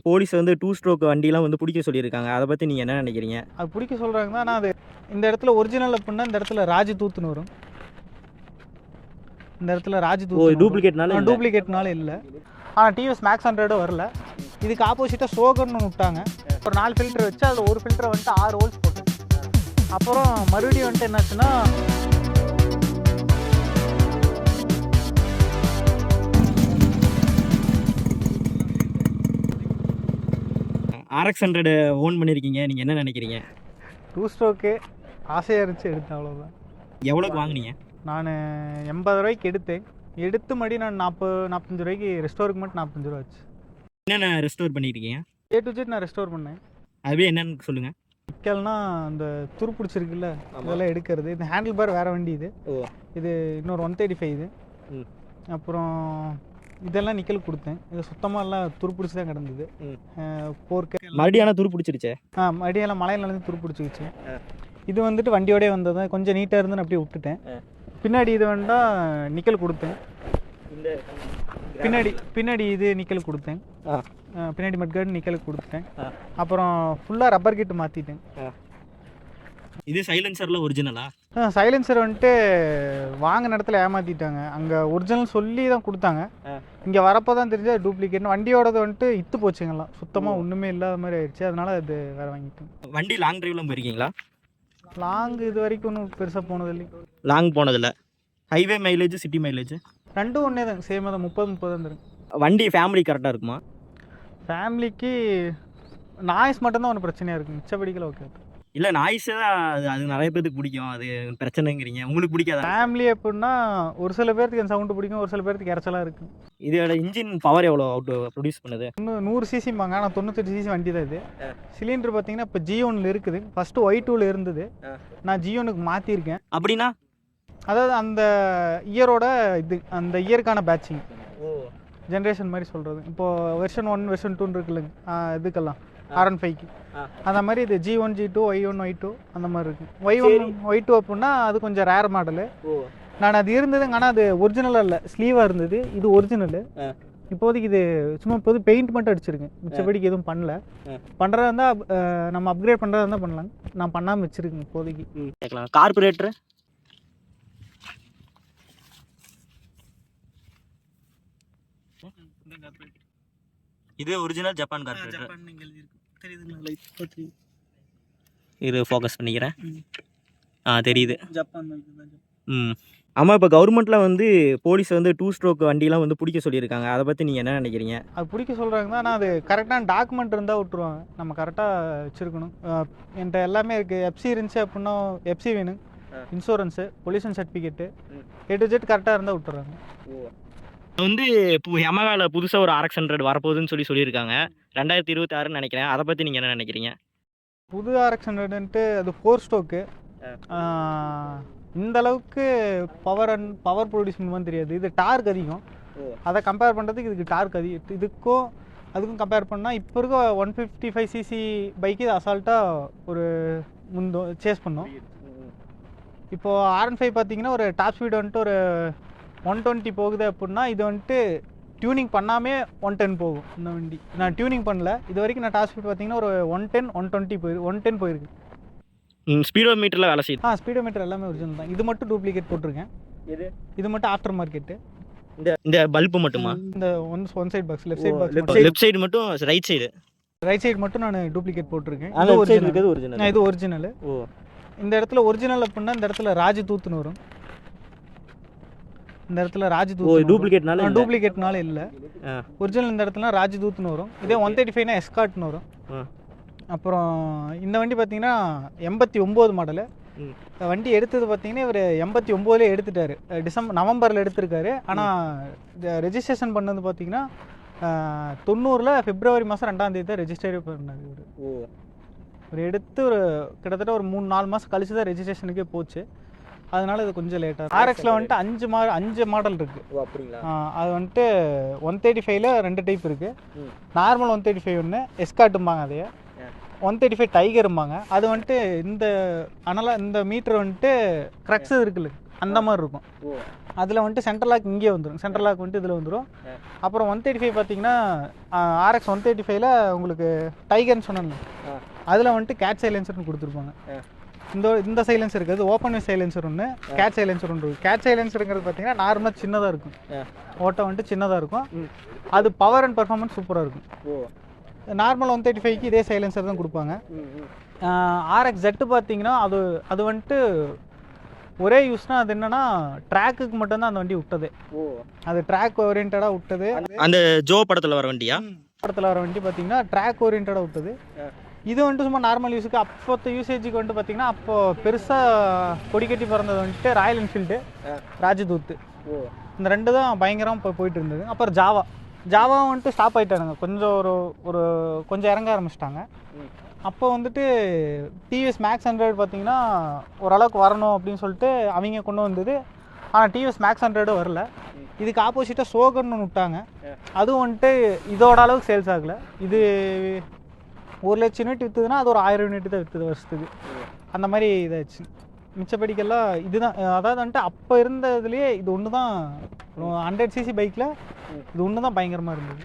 Police வந்து 2 stroke வண்டிலாம் வந்து பிடிக்க சொல்லியிருக்காங்க. அதை பற்றி நீங்கள் என்ன நினைக்கிறீங்க? அது பிடிக்க சொல்கிறாங்கன்னா, ஆனால் அது இந்த இடத்துல ஒரிஜினல் அப்படின்னா இந்த இடத்துல ராஜ்தூத்னு வரும். இந்த இடத்துல ராஜ்தூத் டூப்ளிகேட்னால இல்லை. ஆனால் டிவிஎஸ் மேக்ஸ் 100 வரல. இதுக்கு ஆப்போசிட்டாக சோகன்னு விட்டாங்க. ஒரு 4 ஃபில்டர் வச்சு அதில் ஒரு ஃபில்டர் வந்துட்டு 6 ஹோல்ஸ் போட்டு, அப்புறம் மறுபடியும் வந்துட்டு என்னாச்சுன்னா RX100 ஓன் பண்ணியிருக்கீங்க, நீங்கள் என்ன நினைக்கிறீங்க? 2 ஸ்ட்ரோக்கு ஆசையாக இருந்துச்சு, எடுத்தேன், அவ்வளோதான். எவ்வளோக்கு வாங்கினீங்க? நான் 80 ரூபாய்க்கு எடுத்து மறுபடியும் நான் 45 ரூபாய்க்கு ரெஸ்டோருக்கு மட்டும் 45 ரூபா ஆச்சு. என்னென்ன ரெஸ்டோர் பண்ணியிருக்கீங்க? A to Z நான் ரெஸ்டோர் பண்ணேன். அதுவே என்னன்னு சொல்லுங்கள். நிக்கல்னா அந்த துரு பிடிச்சிருக்குல்ல, இதெல்லாம் எடுக்கிறது. இந்த ஹேண்டில் பார் வேறு வண்டி இது. இது இன்னொரு 135 இது. அப்புறம் இதெல்லாம் நிக்கல் கொடுத்தேன். இது சுத்தமாக எல்லாம் துரு பிடிச்சி தான் கிடந்தது. போர்க்க மறுபடியும் துரு பிடிச்சிருச்சே. மறுபடியெல்லாம் மழையில் நடந்து துரு பிடிச்சிக்கிச்சு. இது வந்துட்டு வண்டியோடய வந்தது, கொஞ்சம் நீட்டாக இருந்துன்னு அப்படியே விட்டுட்டேன். பின்னாடி இது வேண்டா நிக்கல் கொடுத்தேன். பின்னாடி இது நிக்கல் கொடுத்தேன். பின்னாடி மட்கார்டு நிக்கல் கொடுத்தேன். அப்புறம் ஃபுல்லாக ரப்பர் கிட் மாற்றிட்டேன். இது சைலன்சரில் ஒரிஜினலா? சைலன்சர் வந்துட்டு வாங்கின இடத்துல ஏமாற்றிட்டாங்க. அங்கே ஒரிஜினல் சொல்லி தான் கொடுத்தாங்க. இங்கே வரப்போ தான் தெரிஞ்சது டூப்ளிகேட்னு. வண்டியோடது வந்துட்டு இத்து போச்சுங்கலாம், சுத்தமாக ஒன்றுமே இல்லாத மாதிரி ஆயிடுச்சு. அதனால் அது வேறு வாங்கிட்டேன். வண்டி லாங் ட்ரைவ்லாம் போயிருக்கீங்களா? லாங் இது வரைக்கும் ஒன்றும் பெருசாக போனதில்லை. லாங் போனதில்லை. ஹைவே மைலேஜ், சிட்டி மைலேஜ் ரெண்டும் ஒன்றே தான், சேமாக தான். 30 தான் தரும். வண்டி ஃபேமிலி கரெக்டாக இருக்குமா? ஃபேமிலிக்கு நாய்ஸ் மட்டும்தான் ஒன்று பிரச்சனையாக இருக்குது, மிச்சப்படிக்கல ஓகே. இல்லை, நாய்ஸே தான் அது நிறைய பேருக்கு பிடிக்கும், அது பிரச்சனைங்கிறீங்க. உங்களுக்கு பிடிக்காது? ஃபேமிலி எப்படின்னா ஒரு சில பேருக்கு என் சவுண்டு பிடிக்கும், ஒரு சில பேருக்கு இறச்சலாக இருக்குது. இதோட இன்ஜின் பவர் எவ்வளோ ப்ரொடியூஸ் பண்ணுது? 100 சிசிம்பாங்க, ஆனால் 98 சிசி வண்டி தான் இது. சிலிண்டர் பார்த்தீங்கன்னா இப்போ G1 இருக்குது. ஃபஸ்ட்டு Y2 இருந்தது, நான் G1க்கு மாற்றிருக்கேன். அப்படின்னா அதாவது அந்த இயரோட இது, அந்த இயருக்கான பேட்சிங் ஜென்ரேஷன் மாதிரி சொல்கிறது. இப்போது வெர்ஷன் 1 வெர்ஷன் 2 இருக்குல்லைங்க, இதுக்கெல்லாம் R15க்கு அந்த மாதிரி இது G1 G2 Y1 Y2 அந்த மாதிரி இருக்குது. Y1 Y2 அப்படின்னா அது கொஞ்சம் ரேர் மாடலு. நான் அது இருந்ததுங்க, ஆனால் அது ஒரிஜினலாக இல்லை, ஸ்லீவாக இருந்தது. இது ஒரிஜினலு. இப்போதைக்கு இது சும்மா இப்போது பெயிண்ட் மட்டும் அடிச்சிருக்கேன், மிச்சப்படிக்கு எதுவும் பண்ணல. பண்ணுறதா இருந்தால் நம்ம அப்கிரேட் பண்ணுறதா இருந்தால் பண்ணலாங்க, நான் பண்ணாமல் வச்சுருக்கேன் இப்போதைக்கு. கேட்கலாம். கார்பரேட்டர் இது ஒரிஜினல் ஜப்பான் கார்பரேட்டர். இது ஃபோக்கஸ் பண்ணிக்கிறேன். தெரியுது, ஜப்பான். ஆமாம், இப்போ கவர்மெண்ட்டில் வந்து போலீஸ் வந்து 2 ஸ்ட்ரோக் வண்டிலாம் வந்து பிடிக்க சொல்லியிருக்காங்க. அதை பற்றி நீங்கள் என்ன நினைக்கிறீங்க? அது பிடிக்க சொல்கிறாங்க, ஆனால் அது கரெக்டான டாக்குமெண்ட் இருந்தால் விட்டுருவாங்க. நம்ம கரெக்டாக வச்சுருக்கணும். என்கிட்ட எல்லாமே இருக்குது. எஃப்சி இருந்துச்சு அப்படின்னா எஃப்சி வேணும், insurance, pollution certificate, A to Z கரெக்டாக இருந்தால் விட்டுறாங்க. வந்து இப்போ Yamahaவில் புதுசாக ஒரு RX100 வரப்போகுதுன்னு சொல்லியிருக்காங்க. 2026 நினைக்கிறேன். அதை பற்றி நீங்கள் என்ன நினைக்கிறீங்க? புது RX100ன்ட்டு அது 4 ஸ்ட்ரோக்கு. இந்த அளவுக்கு பவர் ப்ரொடியூஸ் பண்ணுவான்னு தெரியாது. இது டார்க் அதிகம். அதை கம்பேர் பண்ணுறதுக்கு இதுக்கு டார்க் அதிகம். இதுக்கும் அதுக்கும் கம்பேர் பண்ணால் இப்போ இருக்க 155 சிசி பைக்கு இது அசால்ட்டாக ஒரு சேஸ் பண்ணோம். இப்போது R15 பார்த்தீங்கன்னா ஒரு டாப் ஸ்பீடு வந்துட்டு ஒரு 120 போகுது அப்படின்னா, இது வந்துட்டு டியூனிங் பண்ணாமே 110 போகும் இந்த வண்டி. நான் டியூனிங் பண்ணல இது வரைக்கும். நான் டாப் ஸ்பீட் பார்த்தீங்கன்னா ஒரு 110 120 110 போயிருக்கு. ஸ்பீடோ மீட்டரில் வேலை செய்யுது. ஸ்பீடோ மீட்டர் எல்லாமே ஒரிஜினல் தான். இது மட்டும் டூப்ளிகேட் போட்டிருக்கேன். இது மட்டும் ஆஃப்டர் மார்க்கெட்டு. இந்த பல்பு மட்டுமா? இந்த one side box, left side மட்டும், ரைட் சைடு மட்டும் நான் டூப்ளிகேட் போட்டிருக்கேன். இது ஒரிஜினல். இந்த இடத்துல ஒரிஜினல் அப்படின்னா இந்த இடத்துல ராஜ்தூத்னு வரும். இந்த இடத்துல ராஜ்தூத் டூப்ளிகேட்னால இல்லை, ஒரிஜினல். இந்த இடத்துல ராஜ்தூத்னு வரும். இதே 135னா எஸ்கார்ட்னு வரும். அப்புறம் இந்த வண்டி பார்த்தீங்கன்னா 89 மாடலு. வண்டி எடுத்தது பார்த்தீங்கன்னா இவர் 89லே எடுத்துட்டாரு, நவம்பரில் எடுத்திருக்காரு. ஆனால் ரெஜிஸ்ட்ரேஷன் பண்ணது பார்த்தீங்கன்னா 90ல் பிப்ரவரி மாதம் 2ஆம் தேதி தான் ரெஜிஸ்டரே பண்ணார் இவர். இவர் எடுத்து ஒரு கிட்டத்தட்ட ஒரு 3-4 மாதம் கழிச்சு தான் ரெஜிஸ்ட்ரேஷனுக்கே போச்சு. அதனால இது கொஞ்சம் லேட்டாக. RXல வந்துட்டு 5 மாடல் இருக்குது. அது வந்துட்டு 135ல் 2 டைப் இருக்குது. நார்மல் 135 ஒன்று, எஸ்கார்ட்டும்பாங்க அதையே. 135 டைகரும்பாங்க. அது வந்துட்டு இந்த மீட்டர் வந்துட்டு க்ரக்ஸ் இருக்குல்ல, அந்த மாதிரி இருக்கும். அதில் வந்துட்டு சென்ட்ரல் லாக் இங்கே வந்துடும், சென்ட்ரல் லாக் வந்துட்டு இதில் வந்துடும். அப்புறம் 135 பார்த்தீங்கன்னா RX 135ல உங்களுக்கு டைகர்னு சொன்னேன்ல, அதில் வந்துட்டு கேட் சைலன்சர்னு கொடுத்துருப்பாங்க. இந்த சைலன்சர் இருக்குது, ஓப்பன் வித் சைலன்சர் ஒன்று, கேட் சைலன்சர் ஒன்று இருக்குது. கேட் சைலன்சருங்கிறது பார்த்தீங்கன்னா நார்மலாக சின்னதாக இருக்கும், ஓட்டம் வந்துட்டு சின்னதாக இருக்கும். அது பவர் அண்ட் பர்ஃபார்மன்ஸ் சூப்பராக இருக்கும். நார்மல் 135க்கு இதே சைலன்சர் தான் கொடுப்பாங்க. RX100 பார்த்தீங்கன்னா அது வந்துட்டு ஒரே யூஸ்னால் அது என்னென்னா ட்ராக்குக்கு மட்டும்தான் அந்த வண்டி விட்டது. அது ட்ராக் ஓரியன்டாக விட்டது. அந்த ஜோ படத்தில் வர வண்டியா? படத்தில் வர வண்டி பார்த்தீங்கன்னா ட்ராக் ஓரியன்டாக விட்டது. இது வந்துட்டு சும்மா நார்மல் யூஸுக்கு அப்போத்த யூசேஜுக்கு வந்துட்டு பார்த்தீங்கன்னா அப்போது பெருசாக கொடி கட்டி பிறந்தது வந்துட்டு ராயல் என்ஃபீல்டு, ராஜதூத்து, இந்த ரெண்டு தான் பயங்கரமாக போயிட்டு இருந்தது. அப்புறம் ஜாவா வந்துட்டு ஸ்டாப் ஆகிட்டானுங்க, கொஞ்சம் ஒரு கொஞ்சம் இறங்க ஆரம்பிச்சிட்டாங்க. அப்போ வந்துட்டு டிவிஎஸ் மேக்ஸ் 100 பார்த்தீங்கன்னா ஓரளவுக்கு வரணும் அப்படின்னு சொல்லிட்டு அவங்க கொண்டு வந்தது. ஆனால் டிவிஎஸ் மேக்ஸ் 100 வரல. இதுக்கு ஆப்போசிட்டாக சோகன்னு விட்டாங்க. அதுவும் வந்துட்டு இதோட அளவுக்கு சேல்ஸ் ஆகலை. இது 1,00,000 யூனிட் விற்றுதுன்னா அது ஒரு 1000 யூனிட் தான் விற்றுது வருஷத்துக்கு. அந்த மாதிரி இதாச்சு. மிச்சப்படிக்கெல்லாம் இதுதான், அதாவது வந்துட்டு அப்போ இருந்ததுலேயே இது ஒன்று தான் 100cc பைக்கில் இது ஒன்று தான் பயங்கரமாக இருந்தது.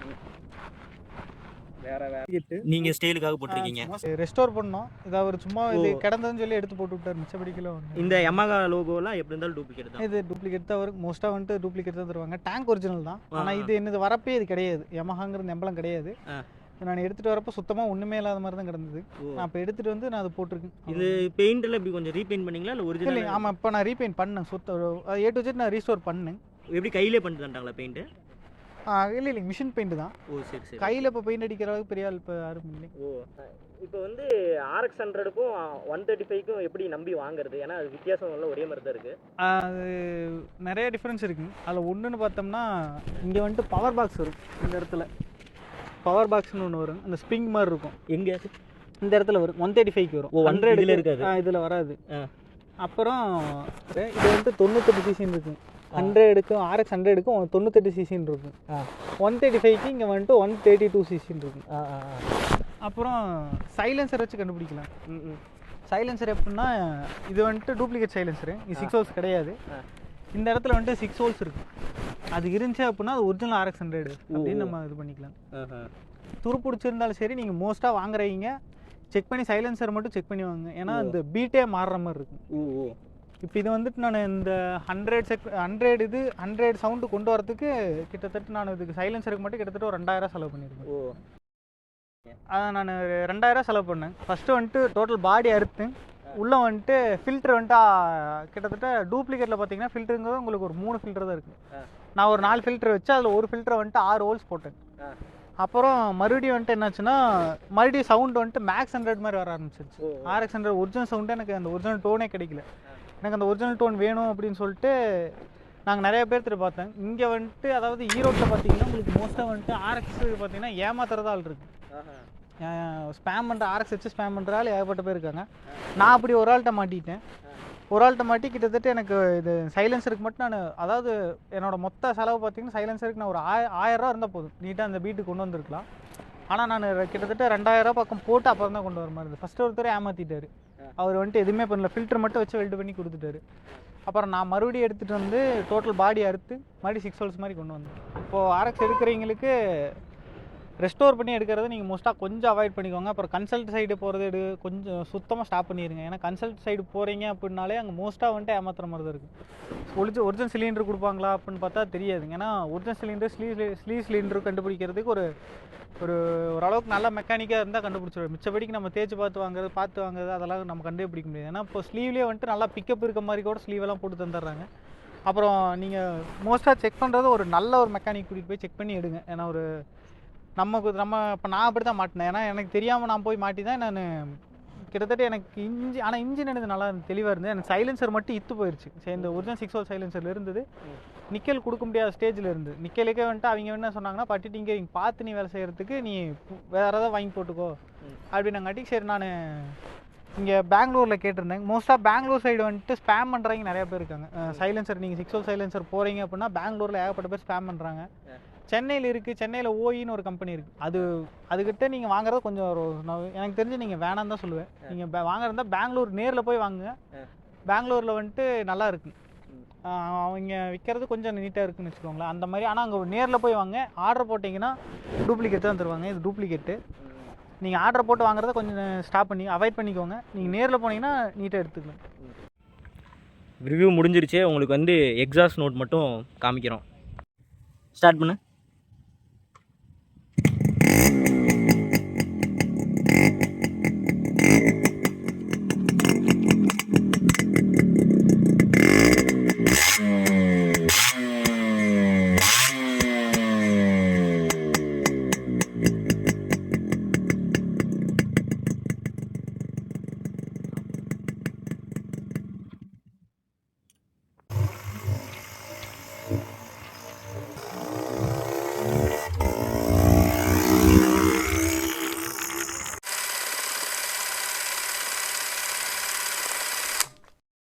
நீங்கள் ஸ்டைலுக்காக போட்டிருக்கீங்க, ரெஸ்டோர் பண்ணோம். இதை ஒரு சும்மா இது கிடந்ததுன்னு சொல்லி எடுத்து போட்டு விட்டார். மிச்சப்படிக்கெல்லாம் ஒன்று. இந்த Yamaha லோகோலாம் எப்படி இருந்தாலும் டூப்ளிகேட் தான். இது டூப்ளிகேட் தான் வரும், மோஸ்ட்டாக வந்துட்டு டூப்ளிகேட் தான் தருவாங்க. டேங்க் ஒரிஜினல் தான், ஆனால் இது என்னது வரப்பே இது கிடையாது, Yamahaங்கிற எம்பளம் கிடையாது. நான் எடுத்துகிட்டு வரப்போ சுத்தமாக ஒன்றுமே இல்லாத மாதிரி தான் கிடந்தது. நான் இப்போ எடுத்துகிட்டு வந்து நான் அதை போட்டிருக்கேன். இது பெயிண்டில் இப்படி கொஞ்சம் ரீபெயிண்ட் பண்ணிங்களா இல்லை ஒரிஜினல்? இல்லை, ஆமாம், இப்போ நான் ரீபெயிண்ட் பண்ணேன். A to Z நான் ரீஸ்டோர் பண்ணேன். எப்படி கையிலே பண்ணிட்டு தந்தாங்களா பெயிண்ட்டு? இல்லை, மிஷின் பெயிண்ட் தான். சரி. கையில் இப்போ பெயிண்ட் அடிக்கிற அளவுக்கு பெரிய ஆள் இப்போ யாரும் இல்லை. இப்போ வந்து RX100க்கும் 135க்கும் எப்படி நம்பி வாங்குறது? ஏன்னா அது வித்தியாசம் எல்லாம் ஒரே மாதிரி தான் இருக்குது. அது நிறைய டிஃப்ரென்ஸ் இருக்குங்க. அதில் ஒன்றுன்னு பார்த்தோம்னா இங்கே வந்துட்டு பவர் பாக்ஸ் வரும். இந்த இடத்துல பவர் பாக்ஸ்னு ஒன்று வரும், அந்த ஸ்ப்ரிங் மாதிரி இருக்கும். எங்கே? இந்த இடத்துல வரும். 135க்கு வரும், 100 இருக்காது, இதில் வராது. அப்புறம் இது வந்துட்டு 98 சிசின்னு இருக்கும். 100க்கும் RX100க்கும் 98 சிசின்னு இருக்கும். 135க்கு இங்கே வந்துட்டு 132 சிசின்னு இருக்கும். அப்புறம் சைலன்சர் வச்சு கண்டுபிடிக்கலாம். சைலன்சர் எப்படின்னா இது வந்துட்டு டூப்ளிகேட் சைலன்சரு, இது 6 ஹோல்ஸ் கிடையாது. இந்த இடத்துல வந்துட்டு 6 ஹோல்ஸ் இருக்கும். அது இருந்துச்சு அப்படின்னா அது ஒரிஜினல் RX100 அப்படின்னு நம்ம இது பண்ணிக்கலாம். துரு பிடிச்சிருந்தாலும் சரி, நீங்கள் மோஸ்ட்டாக வாங்குறீங்க செக் பண்ணி சைலன்சர் மட்டும் செக் பண்ணி வாங்க. ஏன்னா இந்த பீட்டே மாறுற மாதிரி இருக்கும். இப்போ இது வந்துட்டு நான் இந்த 100 சவுண்டு கொண்டு வரதுக்கு கிட்டத்தட்ட நான் இதுக்கு சைலன்சருக்கு மட்டும் கிட்டத்தட்ட ஒரு 2000 செலவு பண்ணியிருக்கேன். அதை நான் 2000 செலவு பண்ணேன். ஃபஸ்ட்டு வந்துட்டு டோட்டல் பாடி அறுத்து உள்ளே வந்துட்டு ஃபில்ட்ரு வந்துட்டு கிட்டத்தட்ட டூப்ளிகேட்டில் பார்த்தீங்கன்னா ஃபில்ட்ருங்கிறது உங்களுக்கு ஒரு 3 ஃபில்ட்ரு தான் இருக்குது. நான் ஒரு 4 ஃபில்ட்ரு வச்சு அதில் ஒரு ஃபில்ட்ரை வந்துட்டு 6 ஹோல்ஸ் போட்டேன். அப்புறம் மறுபடியும் வந்துட்டு என்னாச்சுன்னா மறுபடியும் சவுண்டு வந்துட்டு மேக்ஸ் 100 மாதிரி வர ஆரம்பிச்சிருச்சு. RX100 ஒரிஜினல் சவுண்டு எனக்கு அந்த ஒரிஜினல் டோனே கிடைக்கல. எனக்கு அந்த ஒரிஜினல் டோன் வேணும் அப்படின்னு சொல்லிட்டு நாங்கள் நிறைய பேர்த்துட்டு பார்த்தேன். இங்கே வந்துட்டு அதாவது ஈரோட்டில் பார்த்தீங்கன்னா உங்களுக்கு மோஸ்ட்டாக வந்துட்டு RX பார்த்தீங்கன்னா ஏமாத்துறதா ஆள் இருக்குது. ஸ்பேம் பண்ணுற RX வச்சு ஸ்பேம் பண்ணுற ஆள் ஏகப்பட்ட பேர் இருக்காங்க. நான் அப்படி ஒரு ஆள்கிட்ட மாட்டிட்டேன். ஒரு ஆள்கிட்ட மாட்டி கிட்டத்தட்ட எனக்கு இது சைலன்சருக்கு மட்டும் நான், அதாவது என்னோடய மொத்த செலவு பார்த்தீங்கன்னா சைலன்சருக்கு நான் ஒரு 1000 ரூபா இருந்தால் போதும், நீட்டாக அந்த வீட்டுக்கு கொண்டு வந்திருக்கலாம். ஆனால் நான் கிட்டத்தட்ட 2000 ரூபா பக்கம் போட்டு அப்புறம் தான் கொண்டு வர மாதிரி இருந்தது. ஃபஸ்ட்டு ஒருத்தர் ஏமாற்றிட்டார். அவர் வந்துட்டு எதுவுமே பண்ணல, ஃபில்டர் மட்டும் வச்சு வெல்டு பண்ணி கொடுத்துட்டாரு. அப்புறம் நான் மறுபடியும் எடுத்துகிட்டு வந்து டோட்டல் பாடி அறுத்து மறுபடியும் 6 ஹோல்ஸ் மாதிரி கொண்டு வந்தேன். இப்போது RX எடுக்கிறவங்களுக்கு ரெஸ்டோர் பண்ணி எடுக்கிறத நீங்கள் மோஸ்ட்டாக கொஞ்சம் அவாய்ட் பண்ணிக்கோங்க. அப்புறம் கன்சல்ட் சைடு போகிறது கொஞ்சம் சுத்தமாக ஸ்டாப் பண்ணிடுங்க. ஏன்னா கன்சல்ட் சைடு போகிறீங்க அப்படின்னாலே அங்கே மோஸ்ட்டாக வந்துட்டு ஏமாத்துற மாதிரி தான் இருக்குது. ஒரிஜினல் சிலிண்டர் கொடுப்பாங்களா அப்படின்னு பார்த்தா தெரியாதுங்க. ஏன்னா ஒரிஜினல் சிலிண்டர் ஸ்லீவ் சிலிண்டர் கண்டுபிடிக்கிறதுக்கு ஒரு ஓரளவுக்கு நல்ல மெக்கானிக்காக இருந்தால் கண்டுபிடிச்சிடுவோம். மிச்சப்படிக்கு நம்ம தேய்ச்சி பார்த்து வாங்குறது அதெல்லாம் நம்ம கண்டுபிடிக்க முடியாது. ஏன்னா இப்போ ஸ்லீவ்லேயே வந்துட்டு நல்லா பிக்கப் இருக்க மாதிரி கூட ஸ்லீவெல்லாம் போட்டு தந்துடுறாங்க. அப்புறம் நீங்கள் மோஸ்ட்டாக செக் பண்ணுறது ஒரு நல்ல ஒரு மெக்கானிக் கூட்டிகிட்டு போய் செக் பண்ணி எடுங்க. ஏன்னா நம்ம இப்போ நான் அப்படி தான் மாட்டினேன். ஏன்னா எனக்கு தெரியாமல் நான் போய் மாட்டி தான் நான் கிட்டத்தட்ட எனக்கு இன்ஜின் எனக்கு நல்லா தெளிவாக இருந்தது. எனக்கு சைலன்சர் மட்டும் இத்து போயிடுச்சு. சரி, இந்த ஒரிஜினல் 6 ஹோல் சைலன்சர் இருந்தது, நிக்கல் கொடுக்க முடியாத ஸ்டேஜில் இருந்தது. நிக்கலுக்கே வந்துட்டு அவங்க என்ன சொன்னாங்கன்னா பட்டிட்டு இங்கே பார்த்து நீ வேலை செய்கிறதுக்கு நீ வேறு ஏதாவது வாங்கி போட்டுக்கோ அப்படின்னாங்காட்டி சரி நான் இங்கே பெங்களூரில் கேட்டிருந்தேன். மோஸ்ட்டாக பெங்களூர் சைடு வந்துட்டு ஸ்பேம் பண்ணுறவங்க நிறையா பேர் இருக்காங்க. சைலன்சர் நீங்கள் 6 ஹோல் சைலன்சர் போகிறீங்க அப்படின்னா பெங்களூரில் ஏகப்பட்ட பேர் ஸ்பேம் பண்ணுறாங்க. சென்னையில் இருக்குது, சென்னையில் ஓயின்னு ஒரு கம்பெனி இருக்குது. அதுக்கிட்ட நீங்கள் வாங்குறது கொஞ்சம் எனக்கு தெரிஞ்சு நீங்கள் வேணான்னு தான் சொல்லுவேன். நீங்கள் வாங்குறதா பெங்களூர் நேரில் போய் வாங்குங்க. பெங்களூரில் வந்துட்டு நல்லா இருக்குது. அவங்க விற்கிறது கொஞ்சம் நீட்டாக இருக்குன்னு வச்சுக்கோங்களேன். அந்த மாதிரி. ஆனால் அங்கே நேரில் போய் வாங்க, ஆர்டர் போட்டிங்கன்னா டூப்ளிகேட் தான் தருவாங்க. இது டூப்ளிகேட்டு. நீங்கள் ஆர்டர் போட்டு வாங்குறத கொஞ்சம் ஸ்டாப் பண்ணி அவாய்ட் பண்ணிக்கோங்க. நீங்கள் நேரில் போனீங்கன்னா நீட்டாக எடுத்துக்கலாம். ரிவ்யூ முடிஞ்சிருச்சு. உங்களுக்கு வந்து எக்ஸாஸ்ட் நோட் மட்டும் காமிக்கிறோம். ஸ்டார்ட் பண்ணு.